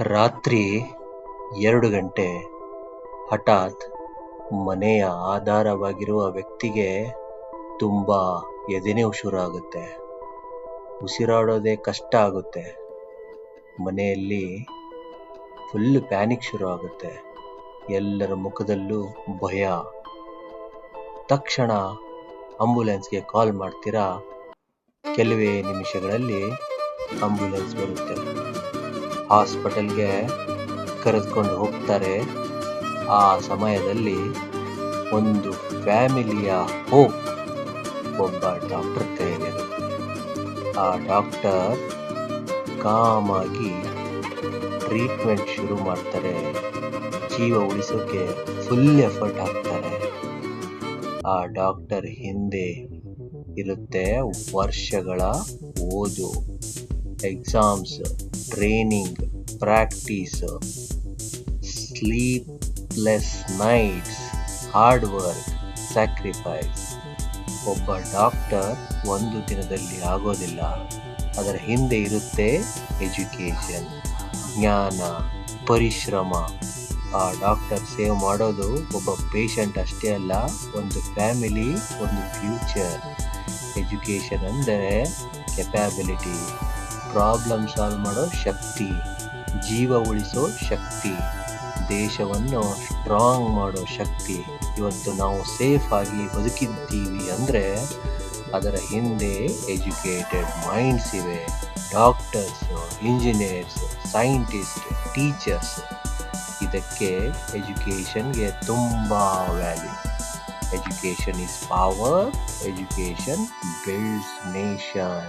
ರಾತ್ರಿ 2 ಗಂಟೆ. ಹಠಾತ್ ಮನೆಯ ಆಧಾರವಾಗಿರುವ ವ್ಯಕ್ತಿಗೆ ತುಂಬಾ ಎದೆನೋವು ಶುರು ಆಗುತ್ತೆ. ಉಸಿರಾಡೋದೇ ಕಷ್ಟ ಆಗುತ್ತೆ. ಮನೆಯಲ್ಲಿ ಫುಲ್ ಪ್ಯಾನಿಕ್ ಶುರು ಆಗುತ್ತೆ. ಎಲ್ಲರ ಮುಖದಲ್ಲೂ ಭಯ. ತಕ್ಷಣ ಆಂಬ್ಯುಲೆನ್ಸ್ಗೆ ಕಾಲ್ ಮಾಡ್ತೀರಾ. ಕೆಲವೇ ನಿಮಿಷಗಳಲ್ಲಿ ಆಂಬ್ಯುಲೆನ್ಸ್ ಬರುತ್ತೆ. ಹಾಸ್ಪಿಟಲ್ಗೆ ಕರೆದುಕೊಂಡು ಹೋಗ್ತಾರೆ. ಆ ಸಮಯದಲ್ಲಿ ಒಂದು ಫ್ಯಾಮಿಲಿಯ ಹೋಪ್ ಒಬ್ಬ ಡಾಕ್ಟರ್ ಕೈಯಲ್ಲಿರುತ್ತೆ. ಆ ಡಾಕ್ಟರ್ ಕಾಮಾಗಿ ಟ್ರೀಟ್ಮೆಂಟ್ ಶುರು ಮಾಡ್ತಾರೆ. ಜೀವ ಉಳಿಸೋಕೆ ಫುಲ್ ಎಫರ್ಟ್ ಹಾಕ್ತಾರೆ. ಆ ಡಾಕ್ಟರ್ ಹಿಂದೆ ಇರುತ್ತೆ ವರ್ಷಗಳ ಓದು, exams, training, practice, sleepless nights, hard work, sacrifice. ಒಬ್ಬ ಡಾಕ್ಟರ್ ಒಂದು ದಿನದಲ್ಲಿ ಆಗೋದಿಲ್ಲ. ಅದರ ಹಿಂದೆ ಇರುತ್ತೆ ಎಜುಕೇಷನ್, ಜ್ಞಾನ, ಪರಿಶ್ರಮ. ಆ ಡಾಕ್ಟರ್ ಸೇವ್ ಮಾಡೋದು ಒಬ್ಬ ಪೇಷಂಟ್ ಅಷ್ಟೇ ಅಲ್ಲ, ಒಂದು ಫ್ಯಾಮಿಲಿ, ಒಂದು ಫ್ಯೂಚರ್. ಎಜುಕೇಷನ್ ಅಂದರೆ ಕೆಪ್ಯಾಬಿಲಿಟಿ, ಪ್ರಾಬ್ಲಮ್ ಸಾಲ್ವ್ ಮಾಡೋ ಶಕ್ತಿ, ಜೀವ ಉಳಿಸೋ ಶಕ್ತಿ, ದೇಶವನ್ನು ಸ್ಟ್ರಾಂಗ್ ಮಾಡೋ ಶಕ್ತಿ. ಇವತ್ತು ನಾವು ಸೇಫ್ ಆಗಿ ಬದುಕಿದ್ದೀವಿ ಅಂದರೆ ಅದರ ಹಿಂದೆ ಎಜುಕೇಟೆಡ್ ಮೈಂಡ್ಸ್ ಇವೆ. Doctors, engineers, scientist, teachers. ಇದಕ್ಕೆ ಎಜುಕೇಷನ್ಗೆ ತುಂಬ value. Education is power. Education builds nation.